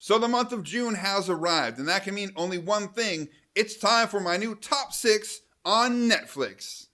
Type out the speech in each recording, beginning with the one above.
So the month of June has arrived, and that can mean only one thing. It's time for my new top 6 on Netflix.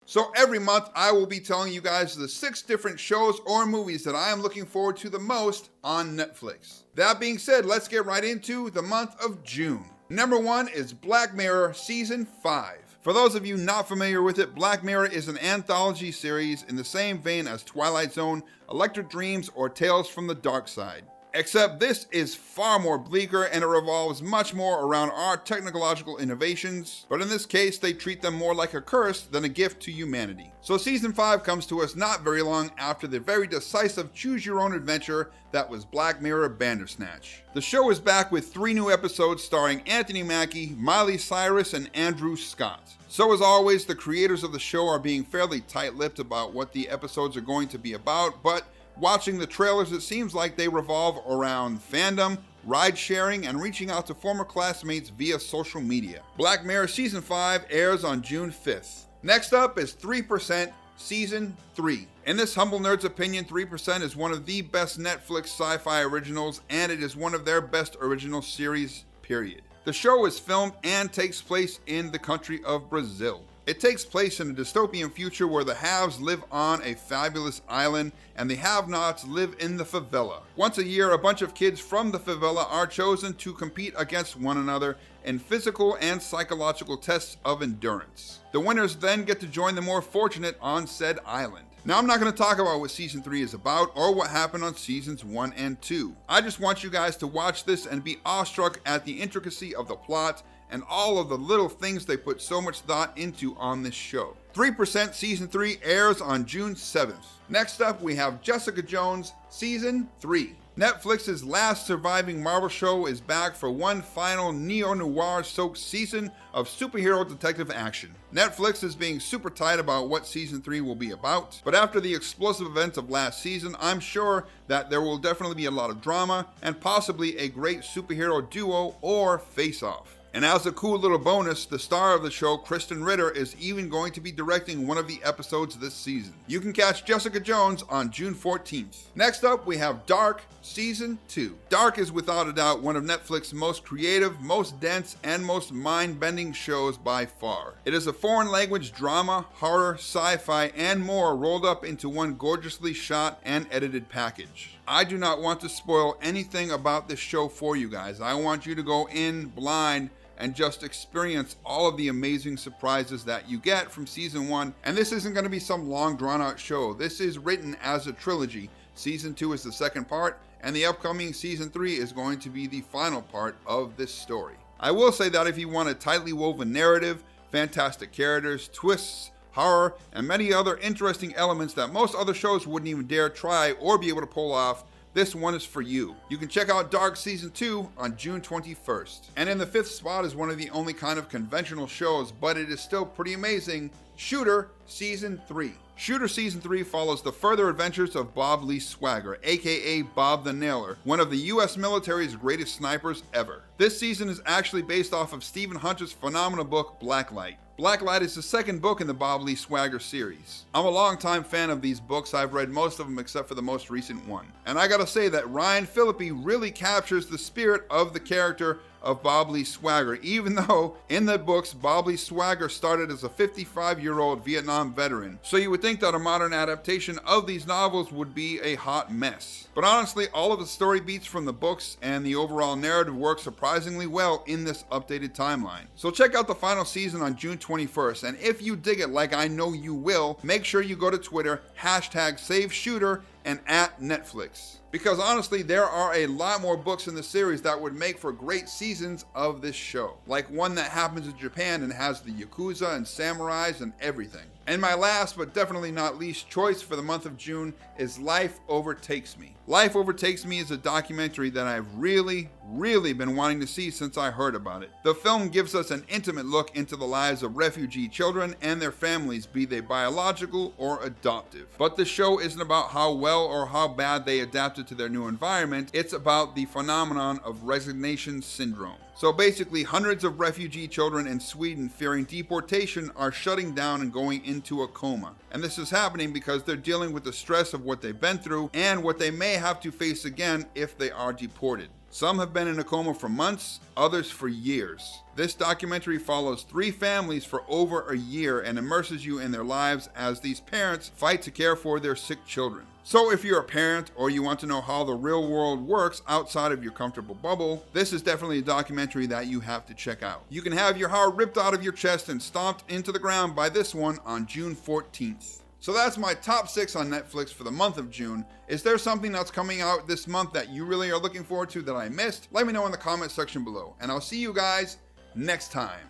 So every month I will be telling you guys the 6 different shows or movies that I am looking forward to the most on Netflix. That being said, let's get right into the month of June. Number 1 is Black Mirror Season 5. For those of you not familiar with it, Black Mirror is an anthology series in the same vein as Twilight Zone, Electric Dreams, or Tales from the Dark Side. Except this is far more bleaker and it revolves much more around our technological innovations, but in this case they treat them more like a curse than a gift to humanity. So season 5 comes to us not very long after the very decisive choose your own adventure that was Black Mirror Bandersnatch. The show is back with 3 new episodes starring Anthony Mackie, Miley Cyrus, and Andrew Scott. So as always, the creators of the show are being fairly tight-lipped about what the episodes are going to be about, but watching the trailers, it seems like they revolve around fandom, ride sharing, and reaching out to former classmates via social media. Black Mirror Season 5 airs on June 5th. Next up is 3% Season 3. In this humble nerd's opinion, 3% is one of the best Netflix sci-fi originals, and it is one of their best original series, period. The show is filmed and takes place in the country of Brazil. It takes place in a dystopian future where the haves live on a fabulous island and the have-nots live in the favela. Once a year, a bunch of kids from the favela are chosen to compete against one another in physical and psychological tests of endurance. The winners then get to join the more fortunate on said island. Now, I'm not going to talk about what Season 3 is about or what happened on Seasons 1 and 2. I just want you guys to watch this and be awestruck at the intricacy of the plot and all of the little things they put so much thought into on this show. 3% Season 3 airs on June 7th. Next up, we have Jessica Jones Season 3. Netflix's last surviving Marvel show is back for one final neo-noir-soaked season of superhero detective action. Netflix is being super tight about what Season 3 will be about, but after the explosive events of last season, I'm sure that there will definitely be a lot of drama and possibly a great superhero duo or face-off. And as a cool little bonus, the star of the show, Kristen Ritter, is even going to be directing one of the episodes this season. You can catch Jessica Jones on June 14th. Next up, we have Dark Season 2. Dark is without a doubt one of Netflix's most creative, most dense, and most mind-bending shows by far. It is a foreign language drama, horror, sci-fi, and more rolled up into one gorgeously shot and edited package. I do not want to spoil anything about this show for you guys. I want you to go in blind and just experience all of the amazing surprises that you get from Season 1. And this isn't going to be some long drawn-out show. This is written as a trilogy. Season 2 is the second part, and the upcoming Season 3 is going to be the final part of this story. I will say that if you want a tightly woven narrative, fantastic characters, twists, horror, and many other interesting elements that most other shows wouldn't even dare try or be able to pull off, this one is for you. You can check out Dark Season 2 on June 21st. And in the 5th spot is one of the only kind of conventional shows, but it is still pretty amazing, Shooter Season 3. Shooter Season 3 follows the further adventures of Bob Lee Swagger, aka Bob the Nailer, one of the US military's greatest snipers ever. This season is actually based off of Stephen Hunter's phenomenal book, Blacklight. Blacklight is the second book in the Bob Lee Swagger series. I'm a longtime fan of these books. I've read most of them except for the most recent one. And I gotta say that Ryan Phillippe really captures the spirit of the character of Bob Lee Swagger, even though in the books Bob Lee Swagger started as a 55-year-old Vietnam veteran. So you would think that a modern adaptation of these novels would be a hot mess. But honestly, all of the story beats from the books and the overall narrative work surprisingly well in this updated timeline. So check out the final season on June 21st, and if you dig it like I know you will, make sure you go to Twitter, #SaveShooter, and @Netflix. Because honestly, there are a lot more books in the series that would make for great seasons of this show. Like one that happens in Japan and has the Yakuza and samurais and everything. And my last but definitely not least choice for the month of June is Life Overtakes Me. Life Overtakes Me is a documentary that I've really been wanting to see since I heard about it. The film gives us an intimate look into the lives of refugee children and their families, be they biological or adoptive. But the show isn't about how well or how bad they adapted to their new environment. It's about the phenomenon of resignation syndrome. So basically, hundreds of refugee children in Sweden fearing deportation are shutting down and going into a coma. And this is happening because they're dealing with the stress of what they've been through and what they may have to face again if they are deported. Some have been in a coma for months, others for years. This documentary follows 3 families for over a year and immerses you in their lives as these parents fight to care for their sick children. So if you're a parent or you want to know how the real world works outside of your comfortable bubble, this is definitely a documentary that you have to check out. You can have your heart ripped out of your chest and stomped into the ground by this one on June 14th. So that's my top 6 on Netflix for the month of June. Is there something that's coming out this month that you really are looking forward to that I missed? Let me know in the comment section below, and I'll see you guys next time.